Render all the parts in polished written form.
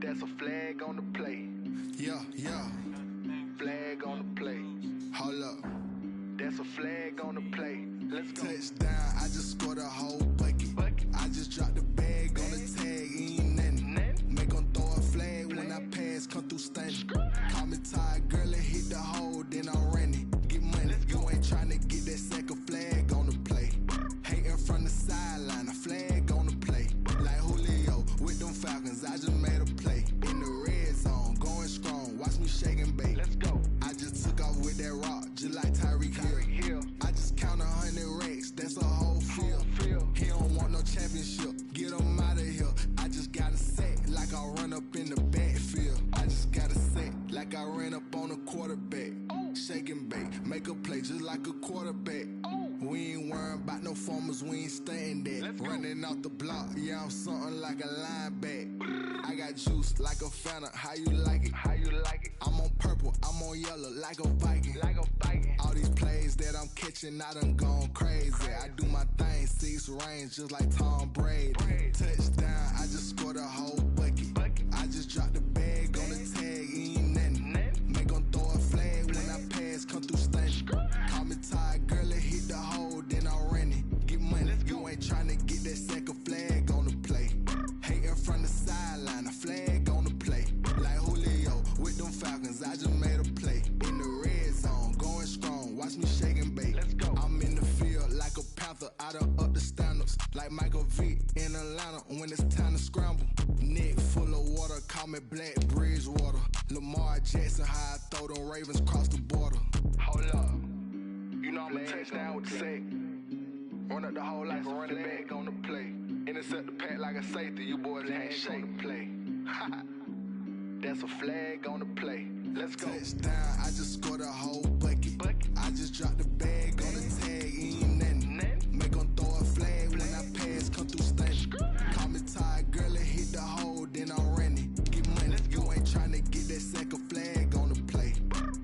That's a flag on the play. Yeah, yeah. Flag on the play. Hold up. That's a flag on the play. Let's go. Touchdown, I just scored a whole bucket. I just dropped the bag on the tag, ain't nothing. Make 'em throw a flag when I pass, come through stunning. Call me tired, girl, and hit the hole, then I'm running. Get money, you ain't tryna get that second flag on the play. Hating from the sideline, a flag on the play. Like Julio with them Falcons, I just made a play. In the red zone, going strong, watch me shake and bake. Let's go. I just took off with that rock, just like Tyreek Hill. I just count 100 racks, that's a whole field. He don't want no championship, get him out of here. I just got a set, like I run up in the backfield. I just got a set, like I ran up on a quarterback. Shake and bake, make a play just like a quarterback. We ain't worrying about no formers, we ain't staying there. Running off the block, yeah, I'm something like a linebacker. I got juice like a Fanta, how you like it? How you like it? I'm on purple, I'm on yellow, like a Viking. Like a Viking. All these plays that I'm catching, I done gone crazy. I do my thing, 6 range, just like Tom Brady. Touchdown, I just scored a whole bucket. I just dropped the bag on the tag, ain't nothing. Make 'em throw a flag when I pass, come through stunning. Call me tired, girl, and hit the hole, then I'm running. Get money, you ain't tryna get that second flag on the play. Hating from the sideline, a flag on the play. Like Julio with them Falcons, I just made a play. In the red zone, going strong, watch me shake and bake. Let's go. I'm in the field like a Panther, I done up the standards. Like Michael Vick in Atlanta when it's time to scramble. Neck full of water, call me Black Bridgewater. Lamar Jackson, how I throw them Ravens cross the border. Hold up. You know I'm a touchdown with the sack. Run up the hole like a running back on the play. Intercept the pack like a safety. You boys can't shake the play. That's a flag on the play. Let's go. Touchdown, I just scored a whole bucket. I just dropped the bag on the tag, ain't nothing. Make 'em throw a flag when I pass, come through stunning. Call me tired, girl, and hit the hole, then I'm running. Get money, you ain't tryna get that second flag on the play.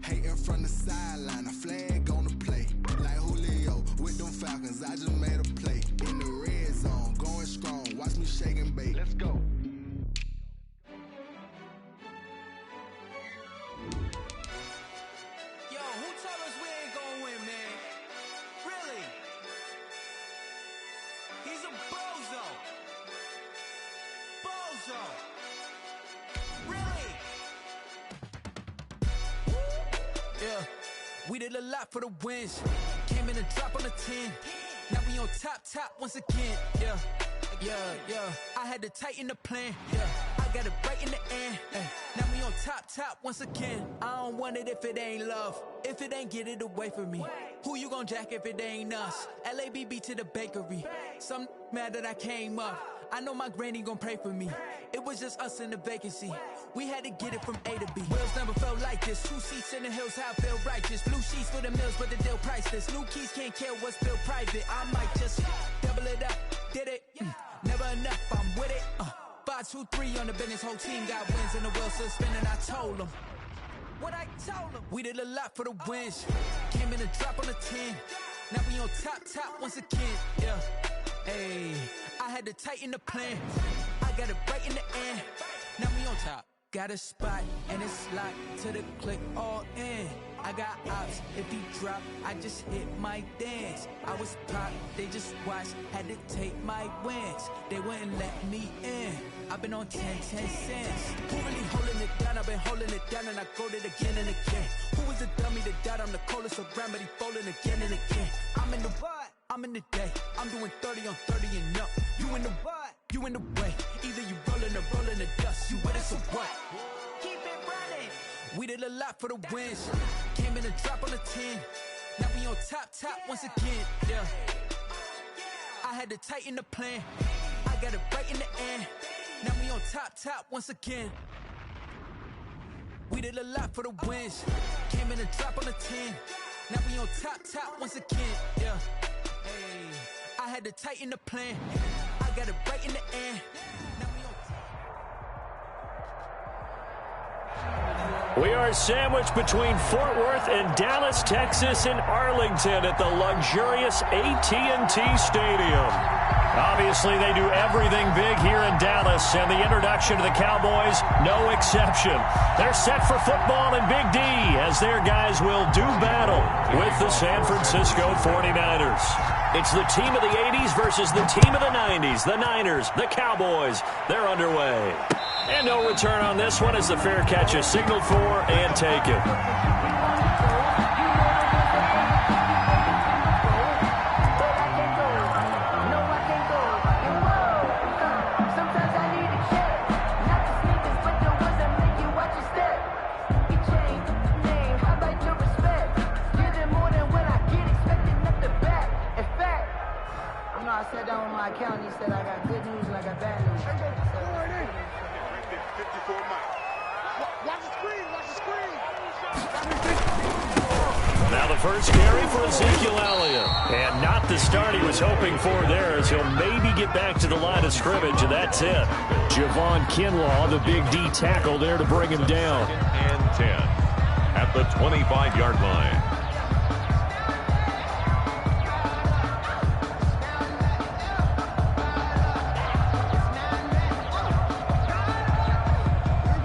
Hating from the sideline, a flag on the play. Like Julio with them Falcons, I just made a play. In the red zone, going strong, watch me shake and bake. Let's go. Yo, who told us we ain't gonna win, man? Really? He's a bozo. Bozo. Really? Yeah, we did a lot for the wins. Came in a drop on the 10. Now we on top once again. Yeah. I had to tighten the plan. Yeah, I got it right in the end. Now we on top once again. I don't want it if it ain't love. If it ain't, get it away from me. Who you gon' jack if it ain't us? LABB to the bakery. Some mad that I came up. I know my granny gon' pray for me. It was just us in the vacancy. We had to get it from A to B. Wheels never felt like this. 2 seats in the hills, how I feel righteous. Blue sheets for the mills, but the deal priceless. New keys can't kill what's built private. I might just double it up. Did it? Never enough, I'm with it. 5, 2, 3 on the business. Whole team got wins and the wheels still spinning. I told them what I told them. We did a lot for the wins. Came in a drop on the 10. Now we on top once again. Yeah. Hey, I had to tighten the plan. I got it right in the end. Now we on top. Got a spot and it's locked to the click all in. I got ops, if he drop, I just hit my dance. I was pop, they just watched, had to take my wins. They wouldn't let me in. I've been on 10 cents. Who really holding it down? I've been holding it down and I go it again and again. Who was the dummy that died? I'm the coldest around, but he folding again and again. I'm in the what? I'm in the day. I'm doing 30 on 30 and up. You in the what? You in the way. Either you rolling or rolling the dust. You with us or what? Keep it running. We did a lot for the wins. Came in a drop on the 10. Now we on top once again. Yeah. I had to tighten the plan. I got it right in the end. Now we on top once again. We did a lot for the wins. Came in a drop on the 10. Now we on top once again. Yeah. Hey, I had to tighten the plan. I got it right in the end. Now we on top. We are sandwiched between Fort Worth and Dallas, Texas, and Arlington at the luxurious AT&T Stadium. Obviously, they do everything big here in Dallas, and the introduction to the Cowboys, no exception. They're set for football in Big D as their guys will do battle with the San Francisco 49ers. It's the team of the 80s versus the team of the 90s. The Niners, the Cowboys, they're underway. And no return on this one as the fair catch is signaled for and taken. I sat down with my accountant. He said I got good news and I got bad news. 54 miles. Watch the screen. Watch the screen. Now the first carry for Ezekiel Elliott. And not the start he was hoping for there, as he'll maybe get back to the line of scrimmage, and that's it. Javon Kinlaw, the big D tackle there to bring him down. And 10 at the 25-yard line.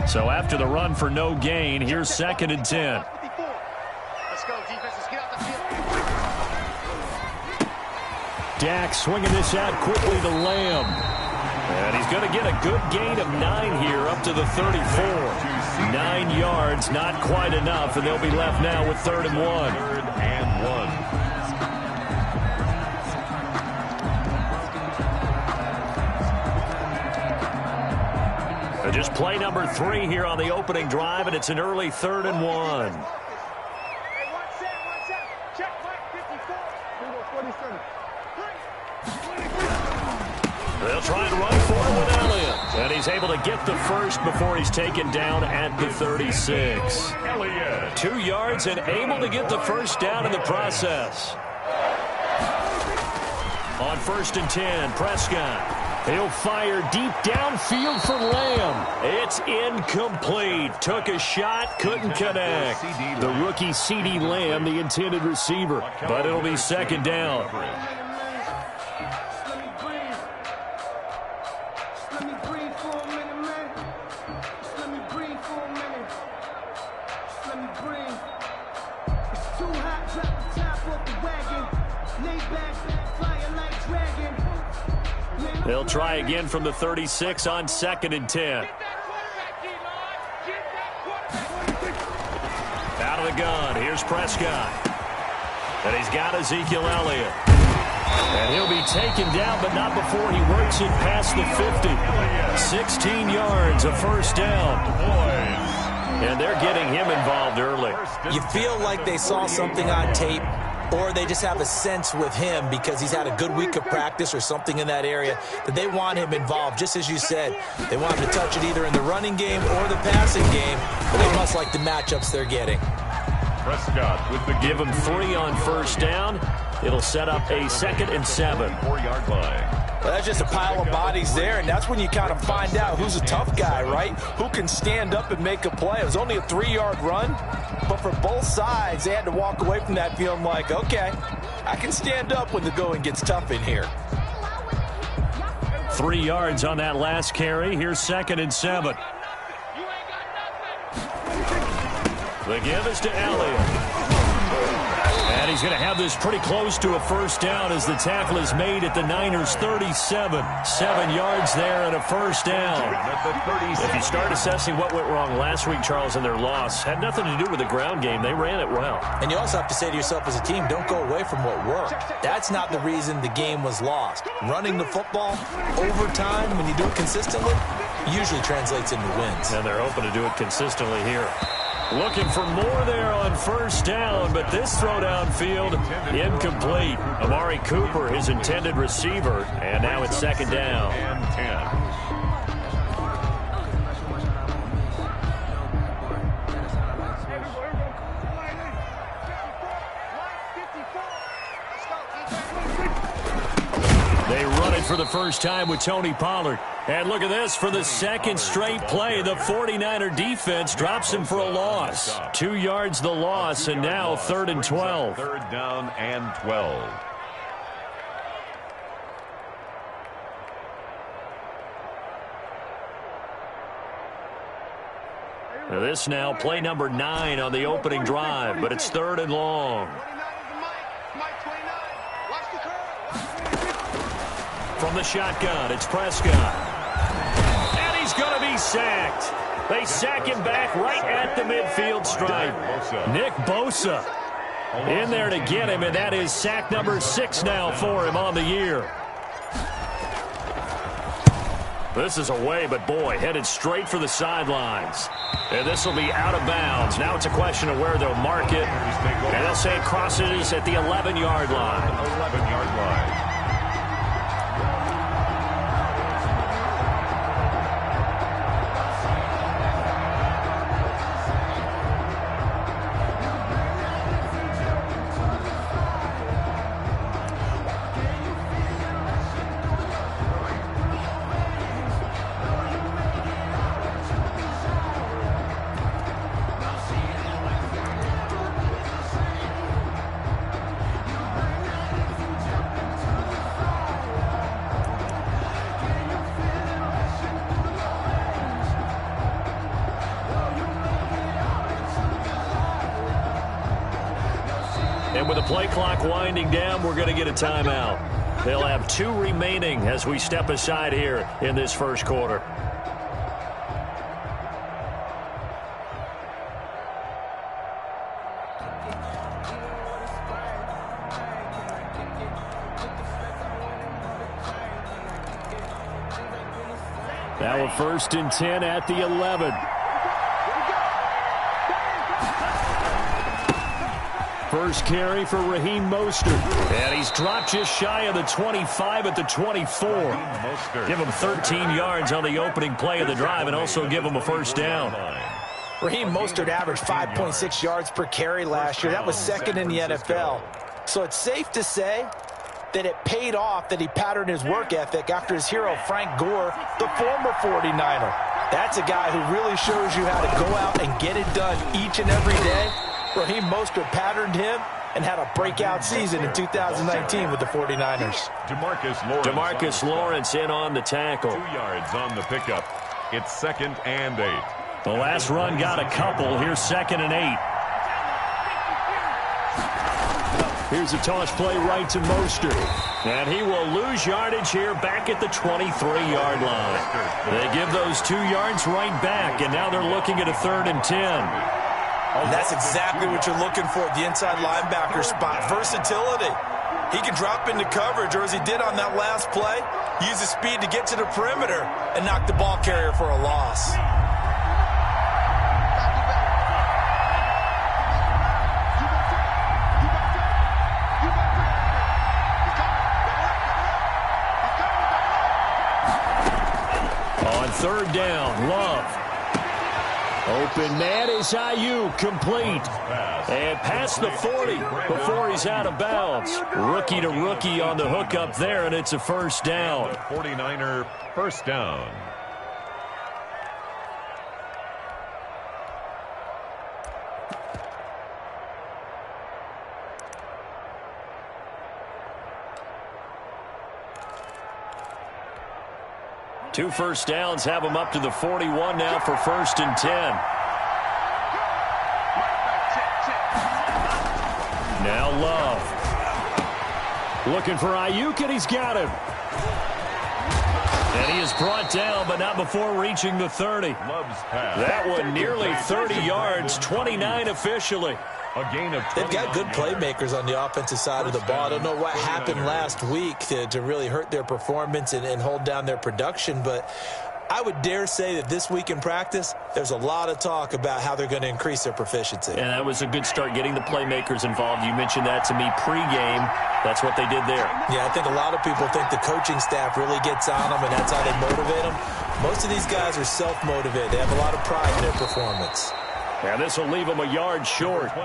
So after the run for no gain, here's 2nd and 10. Let's go, defense. Let's get out the field. Dak swinging this out quickly to Lamb. And he's going to get a good gain of 9 here up to the 34. 9 yards, not quite enough, and they'll be left now with 3rd and 1. 3rd and 1. Just play number 3 here on the opening drive, and it's an early 3rd and 1. They'll try and run for it with Elliott. And he's able to get the first before he's taken down at the 36. Elliott. 2 yards and able to get the first down in the process. On 1st and 10, Prescott. He'll fire deep downfield for Lamb. It's incomplete. Took a shot, couldn't connect. The rookie C.D. Lamb, the intended receiver. But it'll be 2nd down. They'll try again from the 36 on 2nd and 10. Out of the gun, here's Prescott. And he's got Ezekiel Elliott. And he'll be taken down, but not before he works it past the 50. 16 yards, a first down. And they're getting him involved early. You feel like they saw something on tape, or they just have a sense with him because he's had a good week of practice or something in that area that they want him involved. Just as you said, they want him to touch it either in the running game or the passing game, but they must like the matchups they're getting. Prescott with the give him 3 on first down. It'll set up a 2nd and 7. 4-yard line. Well, that's just a pile of bodies there, and that's when you kind of find out who's a tough guy, right? Who can stand up and make a play. It was only a 3-yard run, but for both sides, they had to walk away from that feeling like, okay, I can stand up when the going gets tough in here. 3 yards on that last carry. Here's 2nd and 7. The give is to Elliott. And he's going to have this pretty close to a first down as the tackle is made at the Niners' 37. 7 yards there and a first down. If you start assessing what went wrong last week, Charles, in their loss, had nothing to do with the ground game. They ran it well. And you also have to say to yourself as a team, don't go away from what worked. That's not the reason the game was lost. Running the football, overtime, when you do it consistently, usually translates into wins. And they're hoping to do it consistently here. Looking for more there on first down, but this throw downfield incomplete. Amari Cooper, his intended receiver, and now it's 2nd down. And 10. They run it for the first time with Tony Pollard. And look at this, for the 2nd straight play, the 49er defense drops him for a loss. 2 yards the loss, and now 3rd and 12. 3rd down and 12. This now play number 9 on the opening drive, but it's 3rd and long. From the shotgun, it's Prescott. And he's going to be sacked. They sack him back right at the midfield stripe. Nick Bosa in there to get him, and that is sack number 6 now for him on the year. This is away, but boy, headed straight for the sidelines. And this will be out of bounds. Now it's a question of where they'll mark it. And they'll say it crosses at the 11-yard line. 11-yard line. And with the play clock winding down, we're going to get a timeout. They'll have 2 remaining as we step aside here in this first quarter. Now a 1st and 10 at the 11. First carry for Raheem Mostert. And he's dropped just shy of the 25 at the 24. Give him 13 yards on the opening play of the drive and also give him a first down. Raheem Mostert averaged 5.6 yards per carry last year. That was 2nd in the NFL. So it's safe to say that it paid off that he patterned his work ethic after his hero Frank Gore, the former 49er. That's a guy who really shows you how to go out and get it done each and every day. Raheem Mostert patterned him and had a breakout season in 2019 with the 49ers. Demarcus Lawrence in on the tackle. 2 yards on the pickup. It's 2nd and 8. The last run got a couple. Here's 2nd and 8. Here's a toss play right to Mostert. And he will lose yardage here back at the 23-yard line. They give those 2 yards right back, and now they're looking at a 3rd and 10. And that's exactly what you're looking for at the inside linebacker spot. Versatility. He can drop into coverage, or as he did on that last play, use his speed to get to the perimeter and knock the ball carrier for a loss. On 3rd down, Love. Open man is Ayuk, complete. And past the 40 before he's out of bounds. Rookie to rookie on the hookup there, and it's a first down. 49er first down. Two first downs have him up to the 41 now for 1st and 10. Now Love. Looking for Ayuk, and he's got him. And he is brought down, but not before reaching the 30. That one nearly 30 yards, 29 officially. A gain of They've got good playmakers on the offensive side of the ball. I don't know what happened last week to really hurt their performance and hold down their production, but I would dare say that this week in practice, there's a lot of talk about how they're going to increase their proficiency. And that was a good start, getting the playmakers involved. You mentioned that to me pregame. That's what they did there. Yeah, I think a lot of people think the coaching staff really gets on them, and that's how they motivate them. Most of these guys are self-motivated. They have a lot of pride in their performance. And this will leave him a yard short.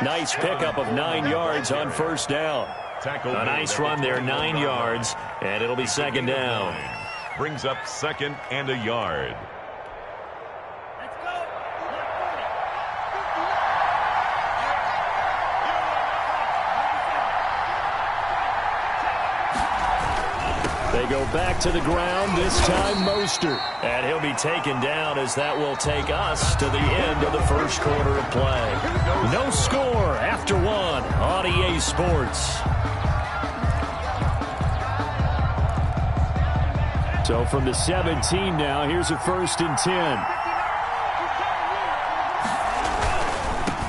Nice pickup of 9 yards on first down. A nice run there, 9 yards, and it'll be 2nd down. Brings up 2nd and a yard. They go back to the ground, this time Mostert. And he'll be taken down as that will take us to the end of the first quarter of play. No score after one on EA Sports. So from the 17 now, here's a 1st and 10.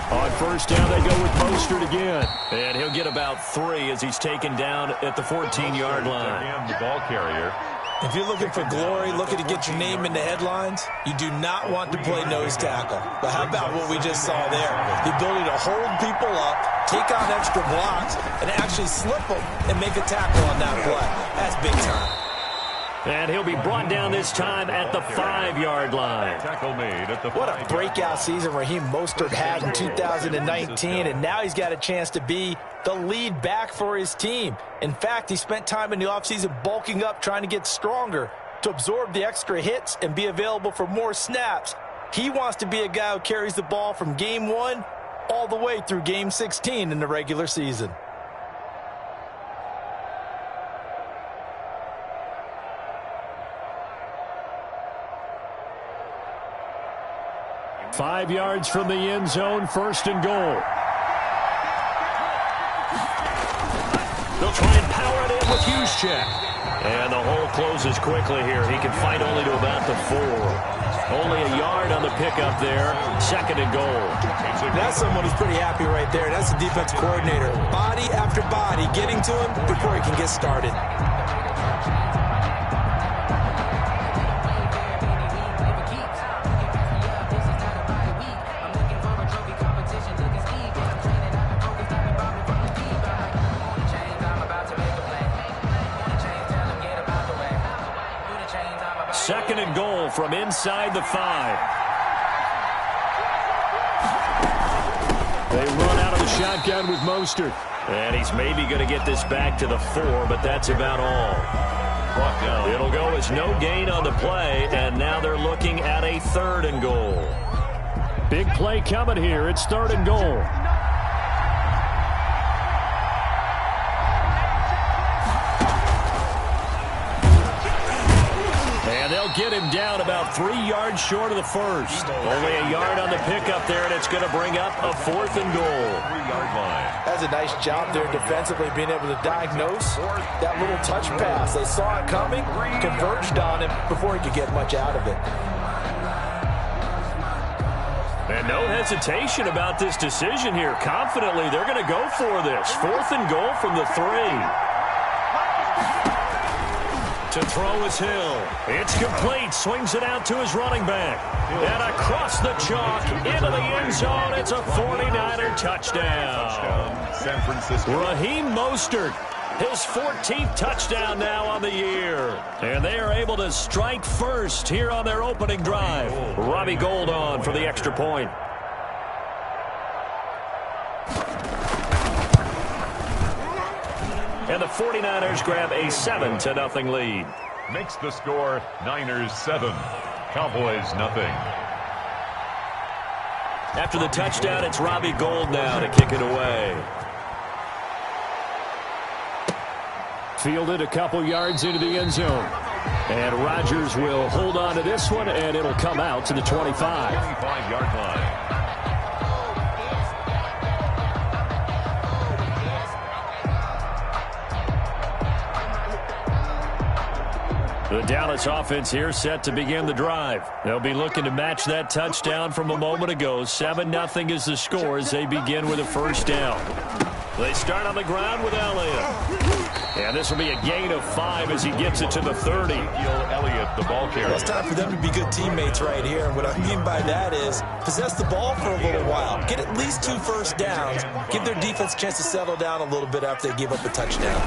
On first down, they go with Mostert again. And he'll get about 3 as he's taken down at the 14-yard line. The ball carrier. If you're looking for glory, looking to get your name in the headlines, you do not want to play nose tackle. But how about what we just saw there? The ability to hold people up, take on extra blocks, and actually slip them and make a tackle on that play. That's big time. And he'll be brought down this time at the 5-yard line. Tackle made at the 5-yard line. What a breakout season Raheem Mostert had in 2019, and now he's got a chance to be the lead back for his team. In fact, he spent time in the offseason bulking up, trying to get stronger to absorb the extra hits and be available for more snaps. He wants to be a guy who carries the ball from game 1 all the way through game 16 in the regular season. Five yards from the end zone, 1st and goal. They'll try and power it in with Juszczyk. And the hole closes quickly here. He can fight only to about the 4. Only a yard on the pickup there. 2nd and goal. That's someone who's pretty happy right there. That's the defense coordinator. Body after body getting to him before he can get started. Second and goal from inside the 5. They run out of the shotgun with Mostert. And he's maybe going to get this back to the 4, but that's about all. It'll go as no gain on the play, and now they're looking at a 3rd and goal. Big play coming here. It's 3rd and goal. And they'll get him down about 3 yards short of the 1st. Only a yard on the pickup there, and it's going to bring up a 4th and goal. 3-yard line. That's a nice job there defensively, being able to diagnose that little touch pass. They saw it coming, converged on him before he could get much out of it. And no hesitation about this decision here. Confidently, they're going to go for this. 4th and goal from the 3. To throw is Hill. It's complete. Swings it out to his running back. And across the chalk into the end zone. It's a 49er touchdown. San Francisco. Raheem Mostert, his 14th touchdown now on the year. And they are able to strike first here on their opening drive. Robbie Gould on for the extra point. And the 49ers grab a 7-0 lead. Makes the score Niners 7, Cowboys nothing. After the touchdown, it's Robbie Gould now to kick it away. Fielded a couple yards into the end zone. And Rodgers will hold on to this one, and it'll come out to the 25. 25-yard line. The Dallas offense here set to begin the drive. They'll be looking to match that touchdown from a moment ago. 7-0 is the score as they begin with a 1st down. They start on the ground with Elliott. And this will be a gain of 5 as he gets it to the 30. Elliott, the ball carrier. Well, it's time for them to be good teammates right here. And what I mean by that is possess the ball for a little while. Get at least 2 first downs. Give their defense a chance to settle down a little bit after they give up a touchdown.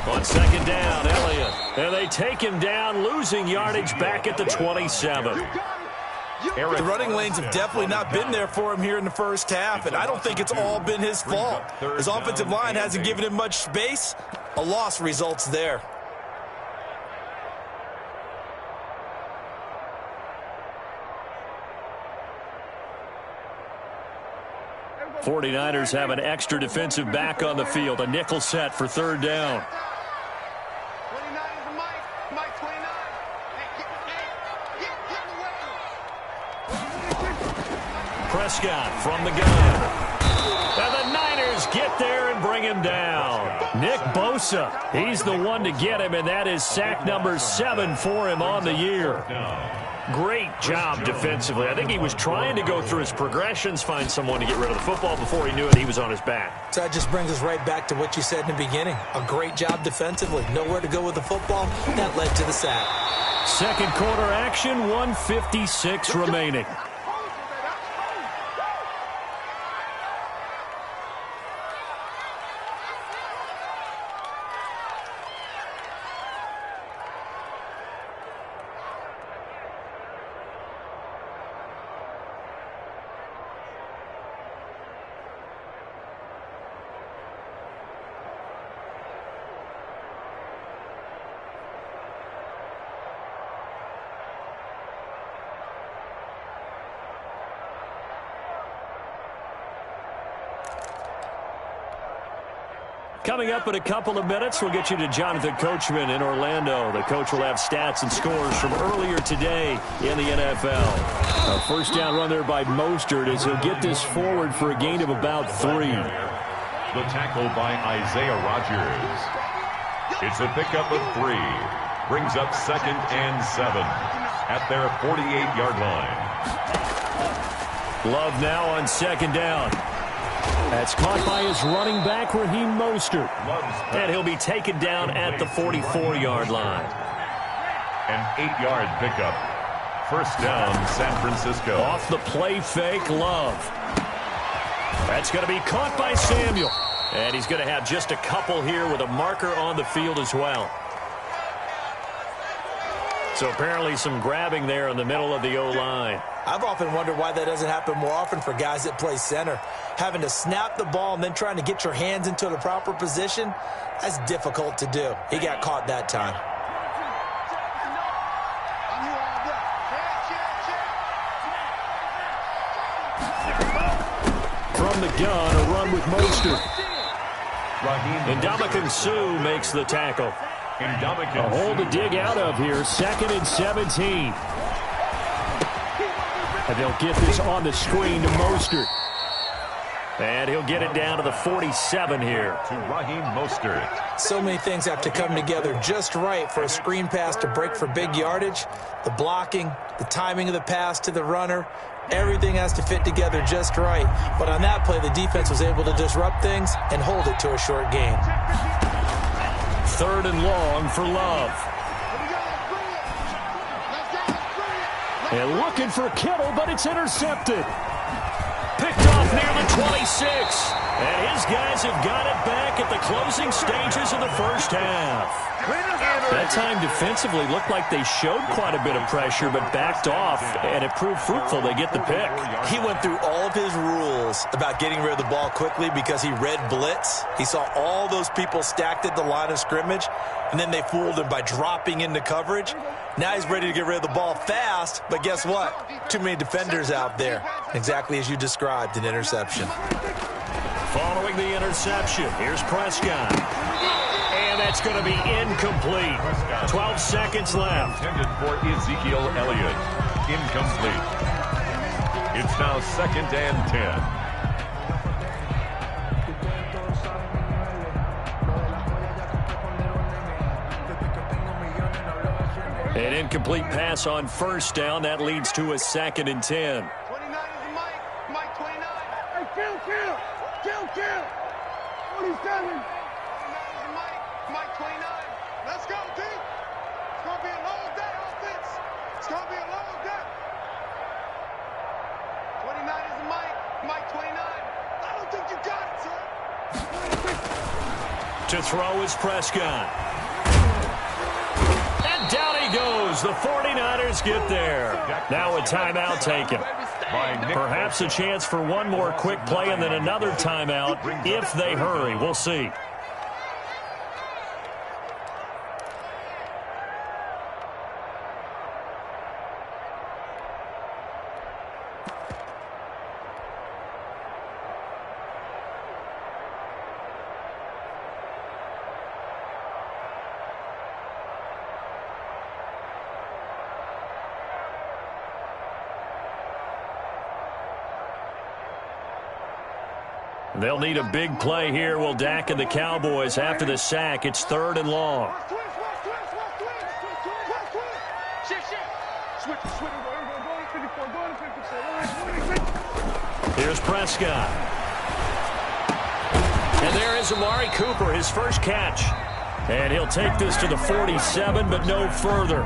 On 2nd down, Elliott. And they take him down, losing yardage back at the 27. The running lanes have definitely not been there for him here in the first half, and I don't think it's all been his fault. His offensive line hasn't given him much space. A loss results there. '49ers have an extra defensive back on the field. A nickel set for 3rd down. Prescott from the gun. And the Niners get there and bring him down. Nick Bosa, he's the one to get him, and that is sack number 7 for him on the year. Great job defensively. I think he was trying to go through his progressions, find someone to get rid of the football. Before he knew it, he was on his back. So that just brings us right back to what you said in the beginning. A great job defensively. Nowhere to go with the football. That led to the sack. Second quarter action, 1:56 remaining. Coming up in a couple of minutes, we'll get you to Jonathan Coachman in Orlando. The coach will have stats and scores from earlier today in the NFL. A first down run there by Mostert as he'll get this forward for a gain of about 3. The tackle by Isaiah Rodgers. It's a pickup of 3. Brings up 2nd and 7 at their 48-yard line. Love now on 2nd down. That's caught by his running back, Raheem Mostert. And he'll be taken down at the 44-yard line. An 8-yard pickup. First down, San Francisco. Off the play fake, Love. That's going to be caught by Samuel. And he's going to have just a couple here with a marker on the field as well. So apparently some grabbing there in the middle of the O-line. I've often wondered why that doesn't happen more often for guys that play center. Having to snap the ball and then trying to get your hands into the proper position, that's difficult to do. He got caught that time. From the gun, a run with Mostert. And Ndamukong Suh makes the tackle. A hole to dig out of here, 2nd and 17. And they'll get this on the screen to Mostert. And he'll get it down to the 47 here. To Raheem Mostert. So many things have to come together just right for a screen pass to break for big yardage. The blocking, the timing of the pass to the runner, everything has to fit together just right. But on that play, the defense was able to disrupt things and hold it to a short gain. 3rd and long for Love. And looking for Kittle, but it's intercepted. Picked off near the 26. And his guys have got it back at the closing stages of the first half. That time defensively looked like they showed quite a bit of pressure, but backed off, and it proved fruitful. They get the pick. He went through all of his rules about getting rid of the ball quickly because he read blitz. He saw all those people stacked at the line of scrimmage, and then they fooled him by dropping into coverage. Now he's ready to get rid of the ball fast, but guess what? Too many defenders out there. Exactly as you described, an interception. Following the interception, here's Prescott. And that's going to be incomplete. 12 seconds left. Intended for Ezekiel Elliott. Incomplete. It's now 2nd and 10. An incomplete pass on first down. That leads to a 2nd and 10. 29 is Mike 29. Hey, kill. 47. Mike 29. Let's go, D. It's going to be a long day, offense. It's going to be a long day. 29 is Mike 29. I don't think you got it, son. To throw is Prescott. And down he goes. The 49ers get there. Now a timeout taken. Perhaps a chance for one more quick play and then another timeout if they hurry. We'll see. They'll need a big play here. Will Dak and the Cowboys after the sack. It's 3rd and long. Here's Prescott. And there is Amari Cooper, his first catch. And he'll take this to the 47, but no further,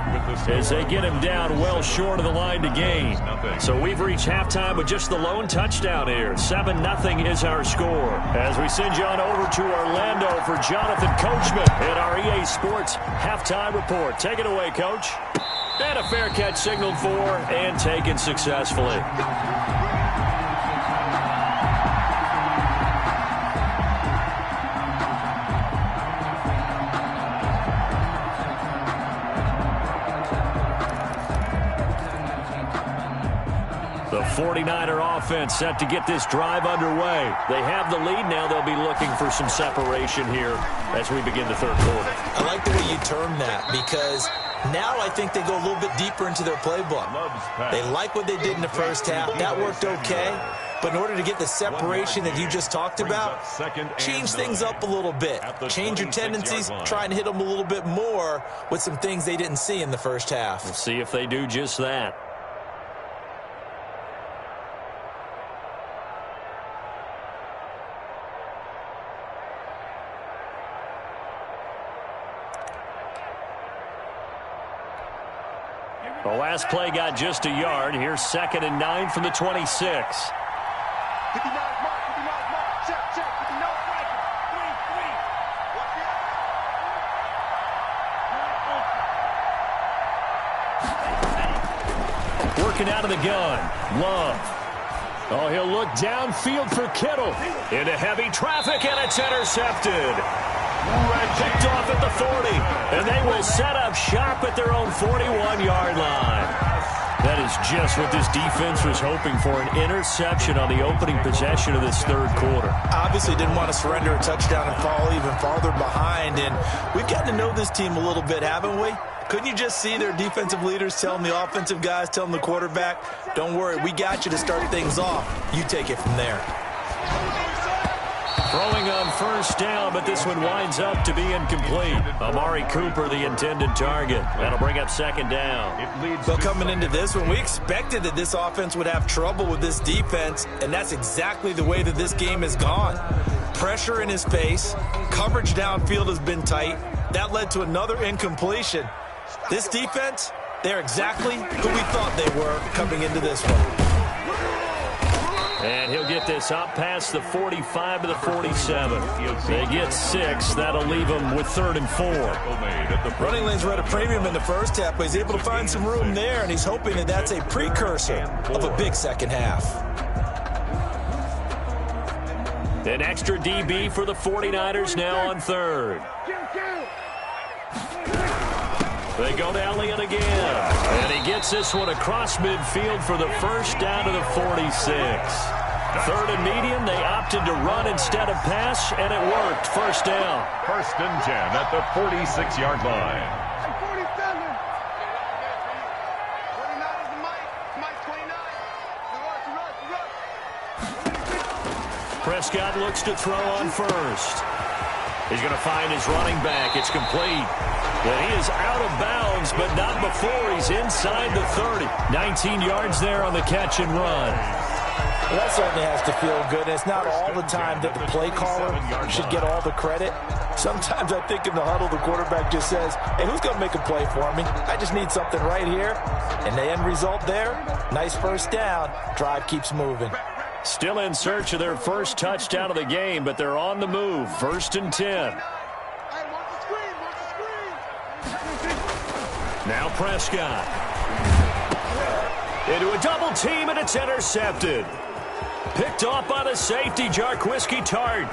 as they get him down well short of the line to gain. So we've reached halftime with just the lone touchdown here. 7-0 is our score. As we send you on over to Orlando for Jonathan Coachman in our EA Sports halftime report. Take it away, Coach. And a fair catch signaled for and taken successfully. The 49er offense set to get this drive underway. They have the lead now. They'll be looking for some separation here as we begin the third quarter. I like the way you term that, because now I think they go a little bit deeper into their playbook. They like what they did in the first half. That worked okay. But in order to get the separation that you just talked about, change things up a little bit. Change your tendencies, try and hit them a little bit more with some things they didn't see in the first half. We'll see if they do just that. The last play got just a yard. Here's 2nd and 9 from the 26. Working out of the gun. Love. Oh, he'll look downfield for Kittle. Into heavy traffic, and it's intercepted. Picked off at the 40, and they will set up shop at their own 41-yard line. That is just what this defense was hoping for, an interception on the opening possession of this third quarter. Obviously didn't want to surrender a touchdown and fall even farther behind, and we've gotten to know this team a little bit, haven't we? Couldn't you just see their defensive leaders telling the offensive guys, telling the quarterback, don't worry, we got you to start things off. You take it from there. Throwing on first down, but this one winds up to be incomplete. Amari Cooper, the intended target. That'll bring up 2nd down. But coming into this one, we expected that this offense would have trouble with this defense, and that's exactly the way that this game has gone. Pressure in his face. Coverage downfield has been tight. That led to another incompletion. This defense, they're exactly who we thought they were coming into this one. And he'll get this up past the 45 to the 47. They get 6. That'll leave them with 3rd and 4. Running lanes were at a premium in the first half, but he's able to find some room there, and he's hoping that that's a precursor of a big second half. An extra DB for the 49ers now on 3rd. They go to Elliott again. And he gets this one across midfield for the first down to the 46. 3rd and medium, they opted to run instead of pass, and it worked. First down. 1st and 10 at the 46-yard line. Prescott looks to throw on first. He's going to find his running back. It's complete. And he is out of bounds, but not before he's inside the 30. 19 yards there on the catch and run. Well, that certainly has to feel good. It's not all the time that the play caller should get all the credit. Sometimes I think in the huddle, the quarterback just says, hey, who's going to make a play for me? I just need something right here. And the end result there, nice first down. Drive keeps moving. Still in search of their first touchdown of the game, but they're on the move. 1st and 10. Now Prescott. Into a double team, and it's intercepted. Picked off by the safety, Jarquiski Tart.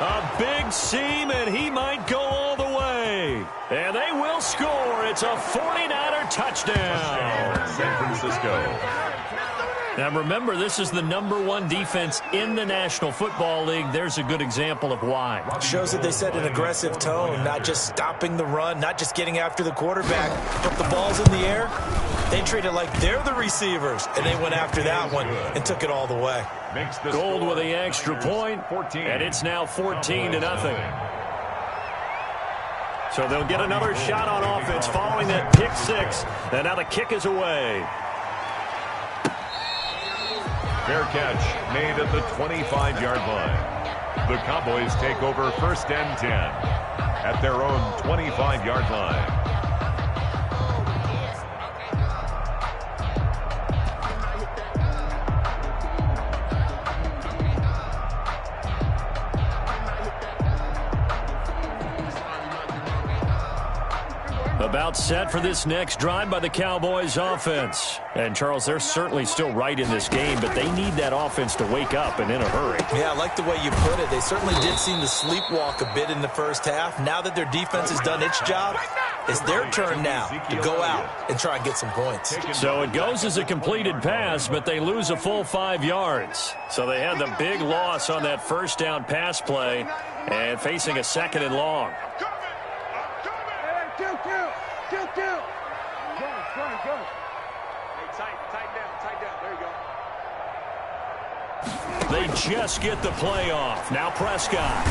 A big seam, and he might go all the way. And they will score. It's a 49er touchdown. San Francisco. Now remember, this is the #1 defense in the National Football League. There's a good example of why. Shows that they set an aggressive tone, not just stopping the run, not just getting after the quarterback, but the ball's in the air. They treat it like they're the receivers, and they went after that one and took it all the way. Gold with the extra point, and it's now 14-0. So they'll get another shot on offense following that pick six, and now the kick is away. Fair catch made at the 25-yard line. The Cowboys take over 1st and 10 at their own 25-yard line. About set for this next drive by the Cowboys offense. And, Charles, they're certainly still right in this game, but they need that offense to wake up and in a hurry. Yeah, I like the way you put it. They certainly did seem to sleepwalk a bit in the first half. Now that their defense has done its job, it's their turn now to go out and try and get some points. So it goes as a completed pass, but they lose a full 5 yards. So they had the big loss on that first down pass play and facing a 2nd and long. They just get the play off. Now Prescott.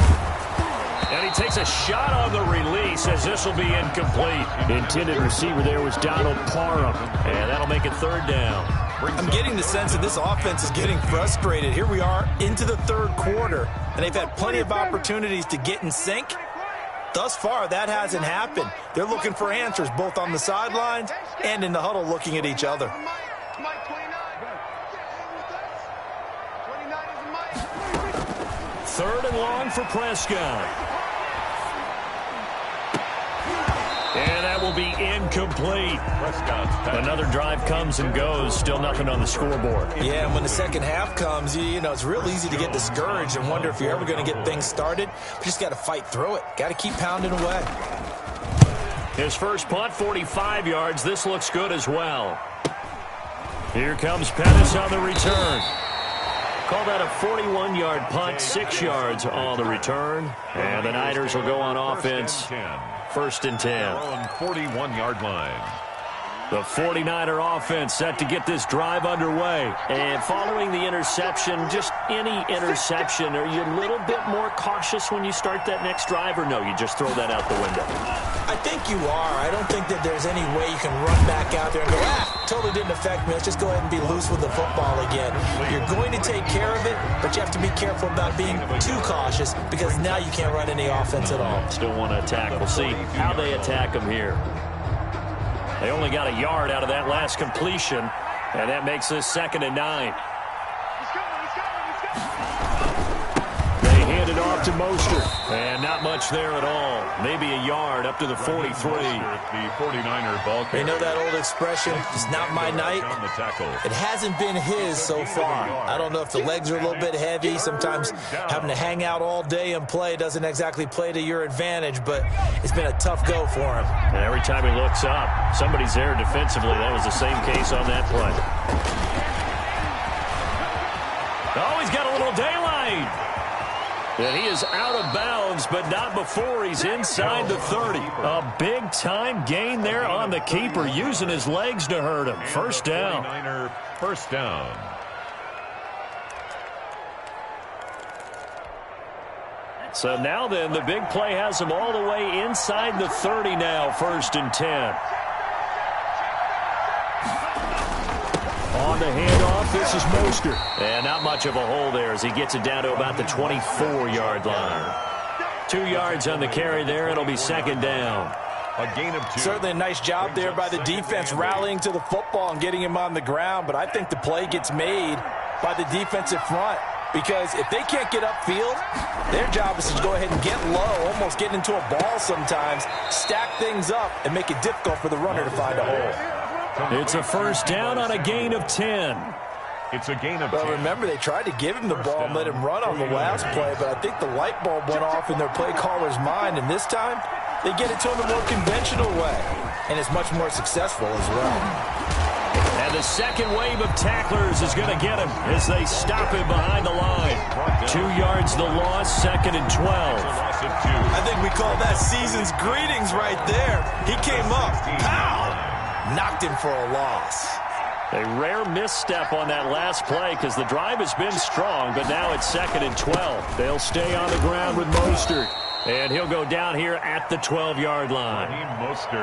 And he takes a shot on the release as this will be incomplete. The intended receiver there was Donald Parham. And that'll make it 3rd down. I'm getting the sense that this offense is getting frustrated. Here we are into the 3rd quarter, and they've had plenty of opportunities to get in sync. Thus far, that hasn't happened. They're looking for answers both on the sidelines and in the huddle looking at each other. 3rd and long for Prescott. And that will be incomplete. Another drive comes and goes. Still nothing on the scoreboard. Yeah, and when the second half comes, you know, it's real easy to get discouraged and wonder if you're ever going to get things started. You just got to fight through it. Got to keep pounding away. His first punt, 45 yards. This looks good as well. Here comes Pettis on the return. Call that a 41-yard punt, 6 yards on the return. And the Niners will go on offense. 1st and 10. 41-yard line. The 49er offense set to get this drive underway. And following the interception, just any interception, are you a little bit more cautious when you start that next drive, or no, you just throw that out the window? I think you are. I don't think that there's any way you can run back out there and go, totally didn't affect me. Let's just go ahead and be loose with the football again. You're going to take care of it, but you have to be careful about being too cautious because now you can't run any offense at all. Still want to attack. We'll see how they attack them here. They only got a yard out of that last completion, and that makes this 2nd and 9. They hand it off to Mostert, and not much there at all. Maybe a yard up to the 43. The 49er ball. You know that old expression, it's not my night? It hasn't been his so far. I don't know if the legs are a little bit heavy. Sometimes having to hang out all day and play doesn't exactly play to your advantage, but it's been a tough go for him. And every time he looks up, somebody's there defensively. That was the same case on that play. Oh, he's got a little daylight. And he is out of bounds, but not before he's inside the 30. A big-time gain there on the keeper, using his legs to hurt him. 1st down. 1st down. So now then, the big play has him all the way inside the 30 now, 1st and 10. On the handoff, this is Mostert. And not much of a hole there as he gets it down to about the 24-yard line. 2 yards on the carry there. It'll be 2nd down. A gain of 2. Certainly a nice job there by the defense rallying to the football and getting him on the ground, but I think the play gets made by the defensive front because if they can't get upfield, their job is to go ahead and get low, almost get into a ball sometimes, stack things up, and make it difficult for the runner to find a hole. It's a 1st down on a gain of 10. It's a gain of 10. Well, remember, they tried to give him the ball and let him run on the last play, but I think the light bulb went off in their play caller's mind, and this time they get it to him the more conventional way, and it's much more successful as well. And the second wave of tacklers is going to get him as they stop him behind the line. 2 yards the loss, 2nd and 12. I think we call that season's greetings right there. He came up, pow, knocked him for a loss. A rare misstep on that last play because the drive has been strong, but now it's 2nd and 12. They'll stay on the ground with Mostert. And he'll go down here at the 12-yard line.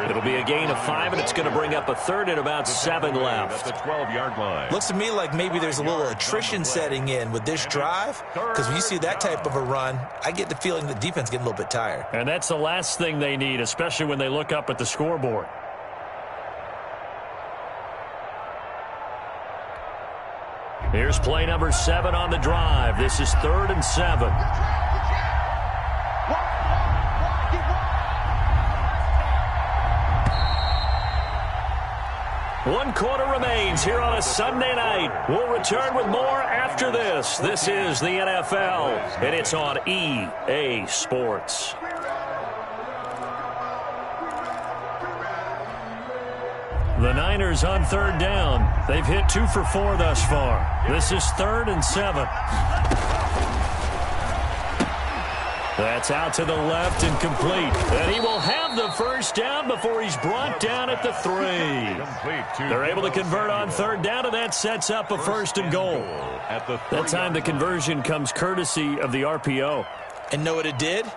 It'll be a gain of 5, and it's going to bring up a 3rd and about 7 left. At the 12-yard line. Looks to me like maybe there's a little attrition setting in with this drive, because when you see that type of a run, I get the feeling the defense getting a little bit tired. And that's the last thing they need, especially when they look up at the scoreboard. Here's play number 7 on the drive. This is 3rd and 7. 1 quarter remains here on a Sunday night. We'll return with more after this. This is the NFL, and it's on EA Sports. The Niners on 3rd down. They've hit 2 for 4 thus far. This is 3rd and 7. That's out to the left and complete. And he will have the first down before he's brought down at the 3. They're able to convert on 3rd down, and that sets up a 1st and goal. That time the conversion comes courtesy of the RPO. And know what it did?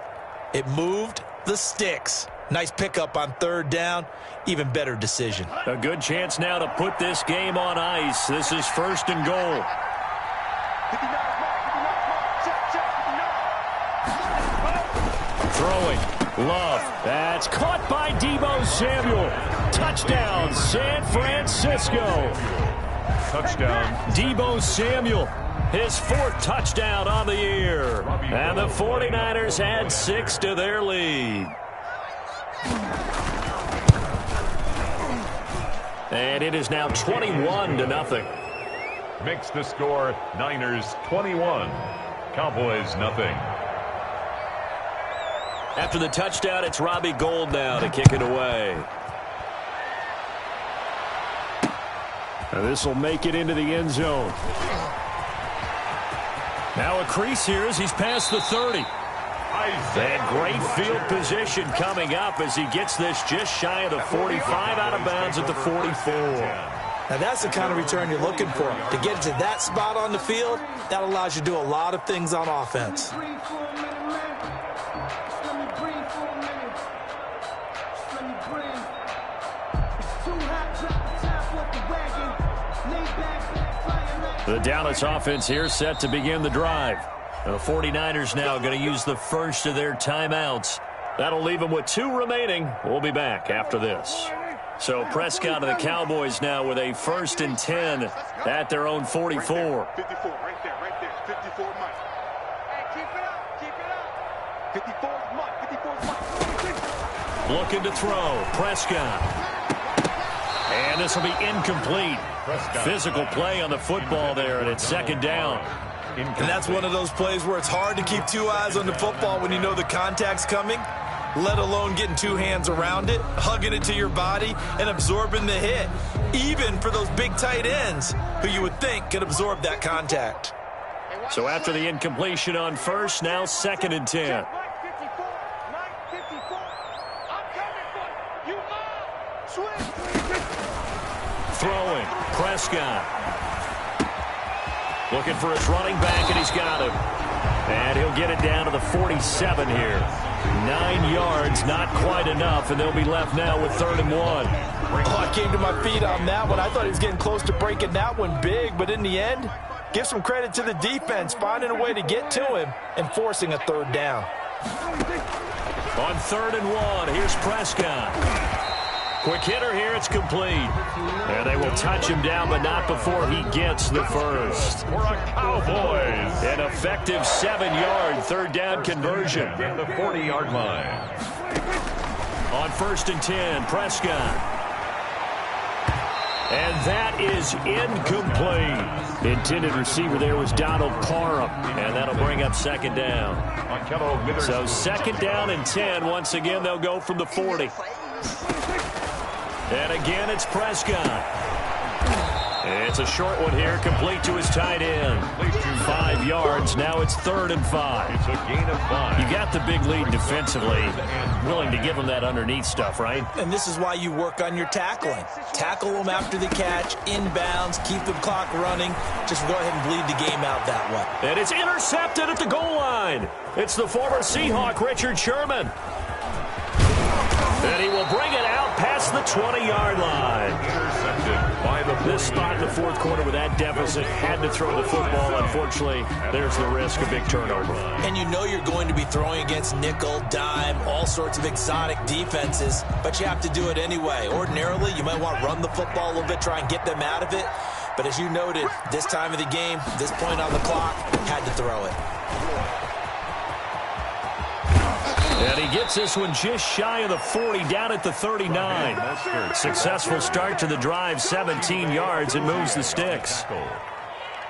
It moved the sticks. Nice pickup on 3rd down. Even better decision. A good chance now to put this game on ice. This is 1st and goal. Throwing. Love. That's caught by Deebo Samuel. Touchdown, San Francisco. Touchdown. Deebo Samuel. His 4th touchdown on the year. And the 49ers add 6 to their lead. And it is now 21-0. Makes the score Niners 21, Cowboys nothing. After the touchdown, it's Robbie Gould now to kick it away. And this will make it into the end zone. Now a crease here as he's past the 30. And great field position coming up as he gets this just shy of the 45, out of bounds at the 44. Now that's the kind of return you're looking for. To get to that spot on the field, that allows you to do a lot of things on offense. The Dallas offense here set to begin the drive. The 49ers now going to use the first of their timeouts. That'll leave them with 2 remaining. We'll be back after this. So Prescott of the Cowboys now with a 1st and 10 at their own 44. 54, right there, 54 Mike. Hey, keep it up. 54 Mike. Looking to throw. Prescott. And this will be incomplete. Physical play on the football there, and it's 2nd down. And that's one of those plays where it's hard to keep 2 eyes on the football when you know the contact's coming, let alone getting 2 hands around it, hugging it to your body, and absorbing the hit, even for those big tight ends who you would think could absorb that contact. So after the incompletion on 1st, now 2nd and 10. Throwing. Prescott. Looking for his running back, and he's got him. And he'll get it down to the 47 here. 9 yards, not quite enough, and they'll be left now with 3rd and 1. Oh, I came to my feet on that one. I thought he was getting close to breaking that one big, but in the end, give some credit to the defense, finding a way to get to him and forcing a 3rd down. On 3rd and 1, here's Prescott. Quick hitter here, it's complete. And they will touch him down, but not before he gets the first. For a Cowboys. An effective 7-yard 3rd down conversion. At the 40-yard line. On 1st and 10, Prescott. And that is incomplete. The intended receiver there was Donald Parham, and that'll bring up 2nd down. So 2nd down and 10. Once again, they'll go from the 40. And again, it's Prescott. It's a short one here, complete to his tight end. 5 yards, now it's 3rd and 5. It's a gain of 5. You got the big lead defensively, willing to give them that underneath stuff, right? And this is why you work on your tackling. Tackle them after the catch, inbounds, keep the clock running. Just go ahead and bleed the game out that way. And it's intercepted at the goal line. It's the former Seahawk, Richard Sherman. And he will bring it out past the 20-yard line. Intercepted by the This spot in the 4th quarter with that deficit, had to throw the football. Unfortunately, there's the risk of big turnover. And you know you're going to be throwing against nickel, dime, all sorts of exotic defenses, but you have to do it anyway. Ordinarily, you might want to run the football a little bit, try and get them out of it. But as you noted, this time of the game, this point on the clock, had to throw it. And he gets this one just shy of the 40, down at the 39. Successful start to the drive, 17 yards, and moves the sticks.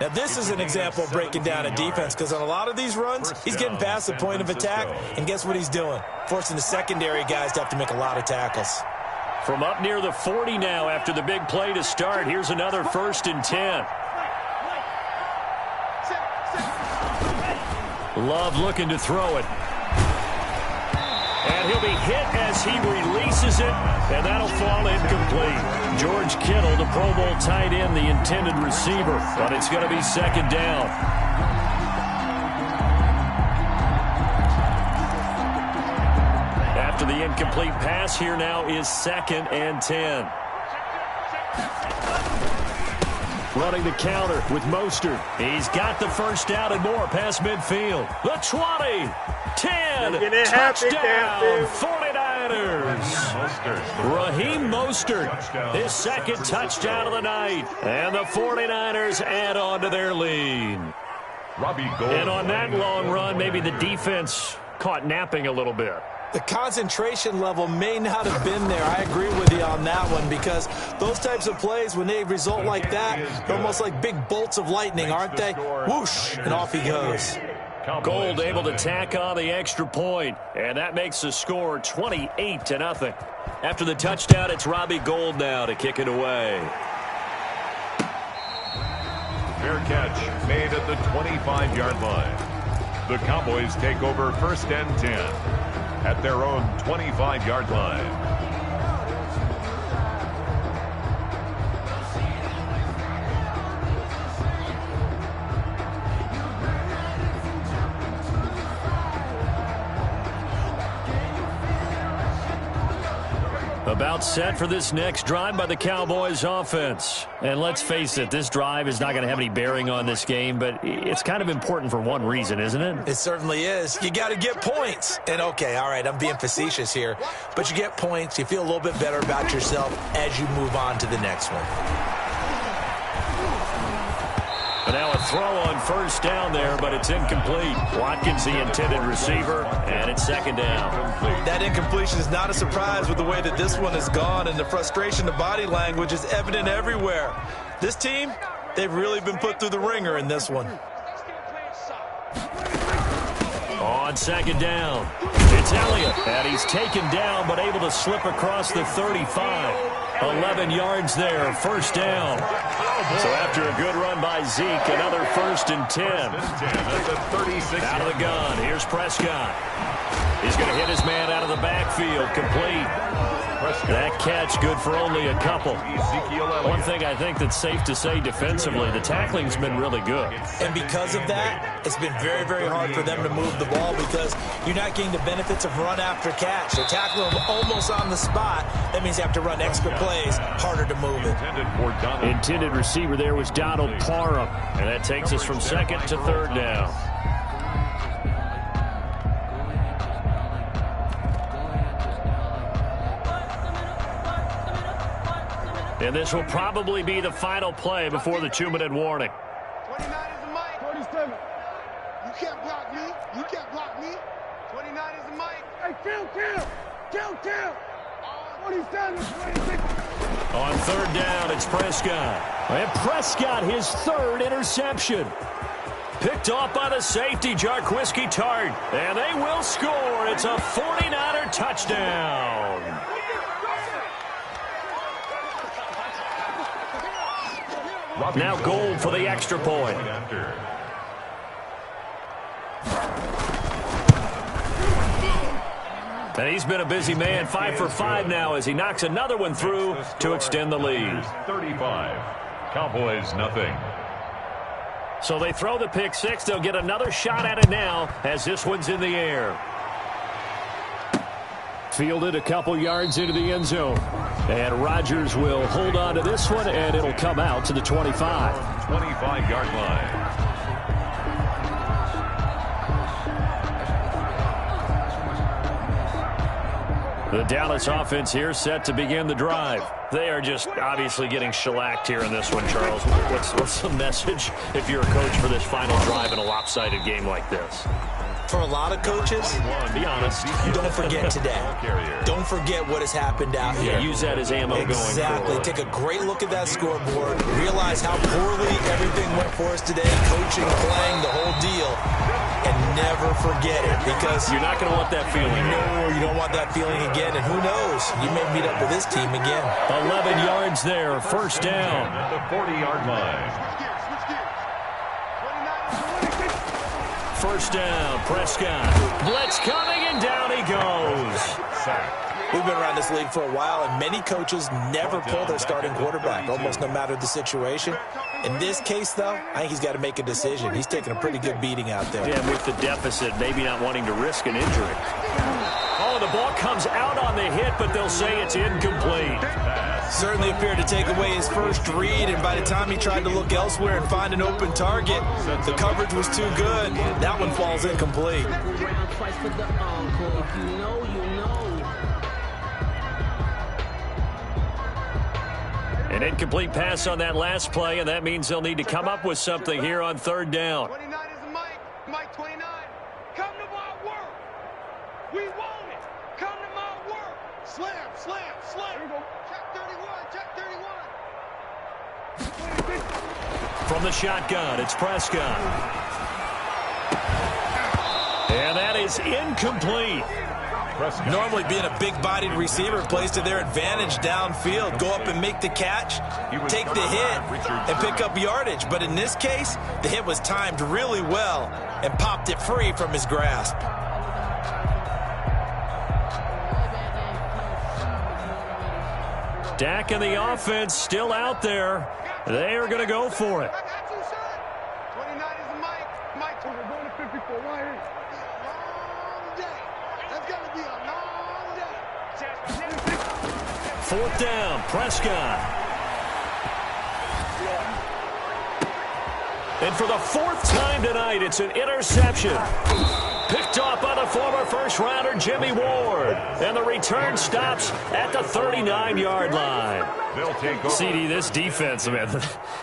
Now, this is an example of breaking down a defense, because on a lot of these runs, he's getting past the point of attack, and guess what he's doing? Forcing the secondary guys to have to make a lot of tackles. From up near the 40 now after the big play to start, here's another 1st and 10. Love looking to throw it. And he'll be hit as he releases it, and that'll fall incomplete. George Kittle, the Pro Bowl tight end, the intended receiver, but it's going to be 2nd down. After the incomplete pass, here now is 2nd and 10. Running the counter with Mostert. He's got the 1st down and more past midfield. The 20, 10, touchdown, 49ers. Raheem Mostert, his 2nd touchdown of the night. And the 49ers add on to their lead. And on that long run, maybe the defense caught napping a little bit. The concentration level may not have been there. I agree with you on that one, because those types of plays, when they result like that, they're almost like big bolts of lightning, aren't they? Whoosh, and off he goes. Gold able to tack on the extra point, and that makes the score 28-0. After the touchdown, it's Robbie Gould now to kick it away. Fair catch made at the 25-yard line. The Cowboys take over 1st and 10 at their own 25-yard line. About set for this next drive by the Cowboys offense. And let's face it, this drive is not going to have any bearing on this game, but it's kind of important for one reason, isn't it? It certainly is. You got to get points. And okay, all right, I'm being facetious here, but you get points, you feel a little bit better about yourself as you move on to the next one. And now a throw on 1st down there, but it's incomplete. Watkins, the intended receiver, and it's 2nd down. That incompletion is not a surprise with the way that this one has gone, and the frustration, the body language is evident everywhere. This team, they've really been put through the ringer in this one. On 2nd down, it's Elliott, and he's taken down but able to slip across the 35. 11 yards there, 1st down. So after a good run by Zeke, another 1st and 10. Out of the gun, here's Prescott. He's going to hit his man out of the backfield, complete. That catch good for only a couple. One thing I think that's safe to say defensively, the tackling's been really good. And because of that, it's been very, very hard for them to move the ball, because you're not getting the benefits of run after catch. They're tackling them almost on the spot. That means you have to run extra plays, harder to move it. Intended receiver there was Donald Parham, and that takes us from 2nd to 3rd down. And this will probably be the final play before the 2-minute warning. 29 is the mic. 47. You can't block me. You can't block me. 29 is the mic. Hey, kill. 47, 26. On 3rd down, it's Prescott. And Prescott, his 3rd interception. Picked off by the safety, Jarquiski Tart. And they will score. It's a 49er touchdown. Now goal for the extra point. And he's been a busy man, 5 for 5 now as he knocks another one through to extend the lead. 35. Cowboys nothing. So they throw the pick six. They'll get another shot at it now as this one's in the air. Fielded a couple yards into the end zone. And Rodgers will hold on to this one, and it'll come out to the 25. 25-yard line. The Dallas offense here set to begin the drive. They are just obviously getting shellacked here in this one, Charles. What's the message if you're a coach for this final drive in a lopsided game like this? For a lot of coaches, be honest, don't forget today. Don't forget what has happened out here. Use that as ammo going forward. Exactly. Take a great look at that scoreboard. Realize how poorly everything went for us today. Coaching, playing, the whole deal. And never forget it, because you're not going to want that feeling. No, you don't want that feeling again. And who knows? You may meet up with this team again. 11 yards there. First down. At the 40-yard line. First down, Prescott. Blitz coming, and down he goes. We've been around this league for a while, and many coaches never pull their starting quarterback, almost no matter the situation. In this case, though, I think he's got to make a decision. He's taking a pretty good beating out there. Yeah, with the deficit, maybe not wanting to risk an injury. Oh, the ball comes out on the hit, but they'll say it's incomplete. Certainly appeared to take away his first read, and by the time he tried to look elsewhere and find an open target, the coverage was too good. That one falls incomplete. An incomplete pass on that last play, and that means they'll need to come up with something here on third down. 29 is Mike. Mike 29. Come to my work. We want it. Come to my work. Slam, slam, slam. Check 31, check 31. From the shotgun, it's Prescott. And that is incomplete. Normally being a big-bodied receiver plays to their advantage downfield. Go up and make the catch, take the hit, and pick up yardage. But in this case, the hit was timed really well and popped it free from his grasp. Dak and the offense still out there. They are going to go for it. 29 is Mike. Mike, we're going to 54 right here. Fourth down, Prescott. And for the fourth time tonight, it's an interception. Picked off by the former first-rounder Jimmy Ward. And the return stops at the 39-yard line. CD, this defense, man,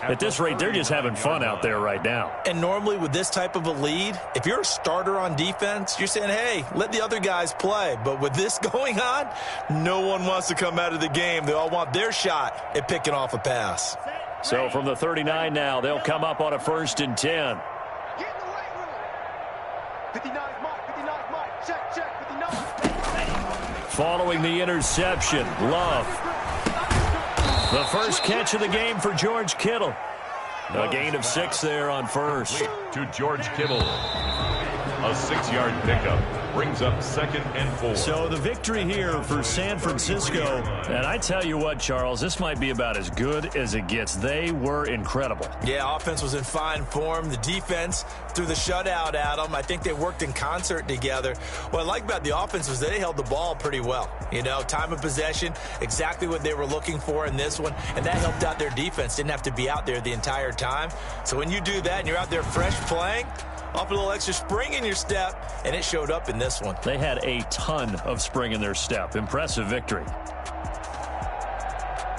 at this rate, they're just having fun out there right now. And normally with this type of a lead, if you're a starter on defense, you're saying, hey, let the other guys play. But with this going on, no one wants to come out of the game. They all want their shot at picking off a pass. So from the 39 now, they'll come up on a 1st and 10. 59 Mike, 59 Mike. Check, check, 59. Following the interception, Love. The first catch of the game for George Kittle. A gain of 6 there on first. To George Kittle. A 6-yard pickup brings up 2nd and 4. So the victory here for San Francisco. And I tell you what, Charles, this might be about as good as it gets. They were incredible. Yeah, offense was in fine form. The defense threw the shutout at them. I think they worked in concert together. What I like about the offense was they held the ball pretty well. You know, time of possession, exactly what they were looking for in this one. And that helped out their defense. Didn't have to be out there the entire time. So when you do that and you're out there fresh playing, off a little extra spring in your step, and it showed up in this one. They had a ton of spring in their step. Impressive victory.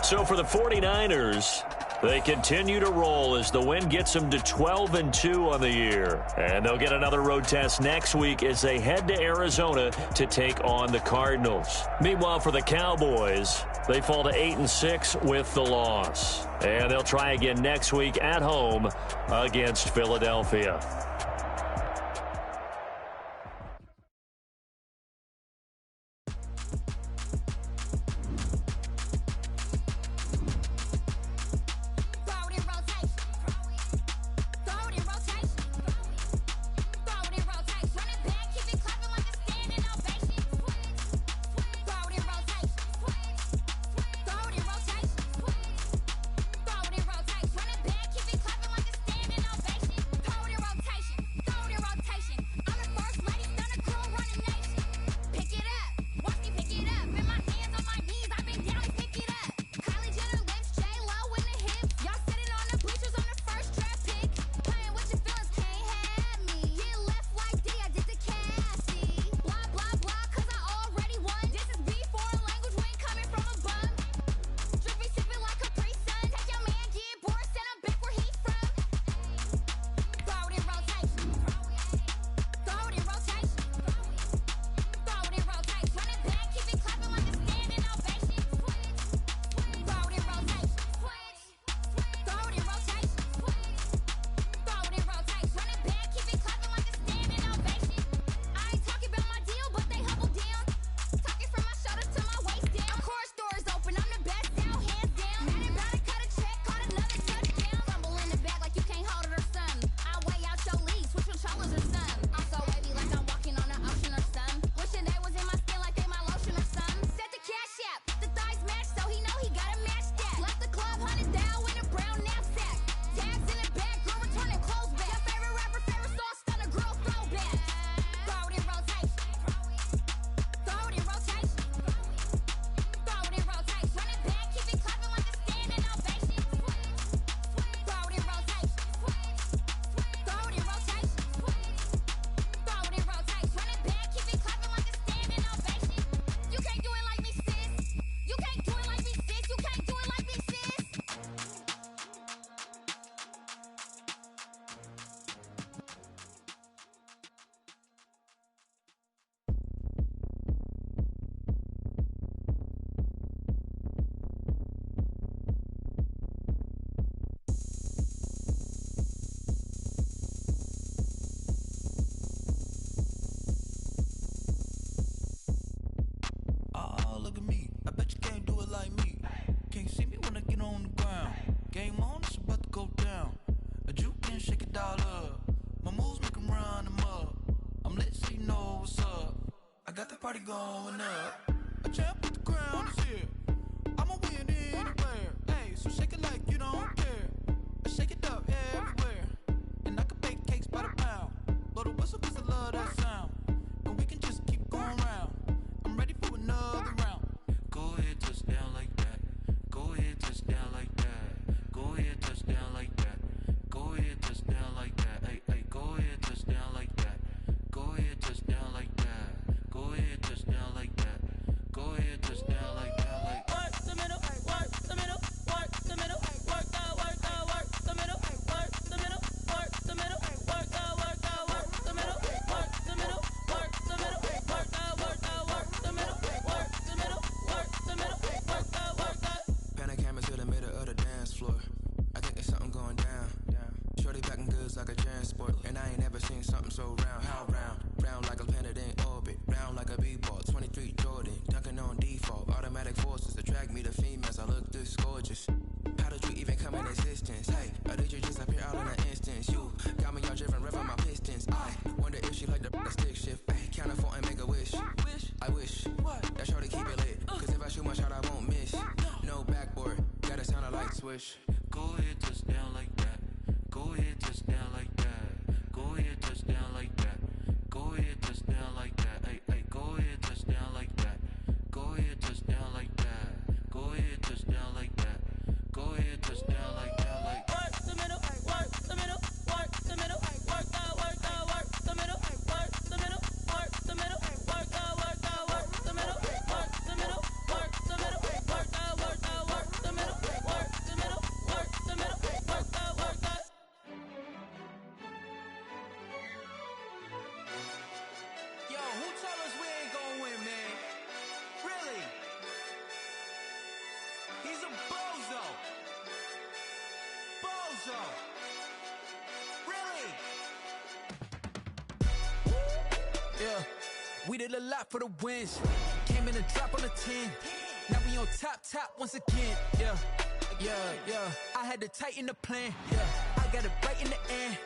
So for the 49ers, they continue to roll as the win gets them to 12-2 on the year. And they'll get another road test next week as they head to Arizona to take on the Cardinals. Meanwhile, for the Cowboys, they fall to 8-6 with the loss. And they'll try again next week at home against Philadelphia. party going up. A champ with the crown is here. I'ma win anywhere. Hey, so shake it like you don't care. Shake it up everywhere. And I can bake cakes by the pound. Blow the whistle 'cause I love that sound. And we can just keep going round. I'm ready for another round. Go ahead, touch down like that. Go ahead, touch down like that. Go ahead, touch down like that. Go ahead, touch down like that. Hey, hey, go ahead, touch down like that. Go ahead, touch down like that. Go ahead, touch down like that. Go ahead, touch down like that. Like work the middle, work the middle, work the middle, work that, work that, work the middle, work the middle, work the middle, work that, work that, work the middle, work the middle, work the middle, work that, work that, work the middle, work the middle, work the middle, work that, work that. Pan a camera to the middle of the dance floor. I think there's something going down. Shorty packing goods like a transport, and I ain't never seen something so round. How round? Round like a planet in orbit, round like a b-ball. 23 Jordan, dunking on default. Automatic forces attract me to females. I look this gorgeous. How did you even come in existence? Hey, or did you just appear out in an instance? You got me all driven, revving my pistons. I wonder if she like the stick shift. Ay, count a four and make a wish. I wish that shorty keep it lit. 'Cause if I shoot my shot, I won't miss. No backboard, gotta sound a light switch. Go ahead, touch down like that. Go ahead, touch down like that. Go ahead, touch down like that. Go ahead, touch down like that. Hey, hey, go ahead, touch down like that. Go ahead, touch down like that. Go ahead, touch down like that. Go ahead, touch down like that. Like work the middle, work the middle, work the middle, work that, work that, work the middle, work the middle, work the middle, work that, work that, work the middle, work the middle, work the middle, work that, work that, work the middle, work the middle, work the middle, work that, work that. Yo, who told us we ain't gonna win, man? Really? He's a bozo. Bozo. Really? Yeah, we did a lot for the wins. Came in a drop on the 10. Now we on top once again. Yeah. I had to tighten the plan. Yeah, I got it right in the end.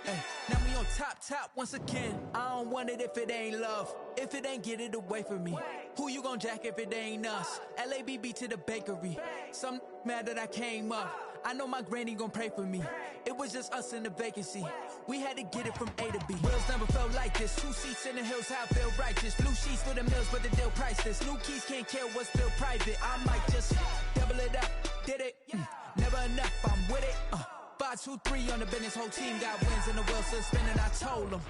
Now we on top once again. I don't want it if it ain't love. If it ain't, get it away from me. Who you gon' jack if it ain't us? LABB to the bakery. Some mad that I came up. I know my granny gon' pray for me. It was just us in the vacancy. We had to get it from A to B. Wheels never felt like this. 2 seats in the hills, how I feel righteous. Blue sheets for the mills, but the deal priceless. New keys can't care what's still private. I might just double it up. Did it? Never enough, I'm with it. 5, 2, 3 on the business. Whole team got wins and the wheels still spinning. I told them.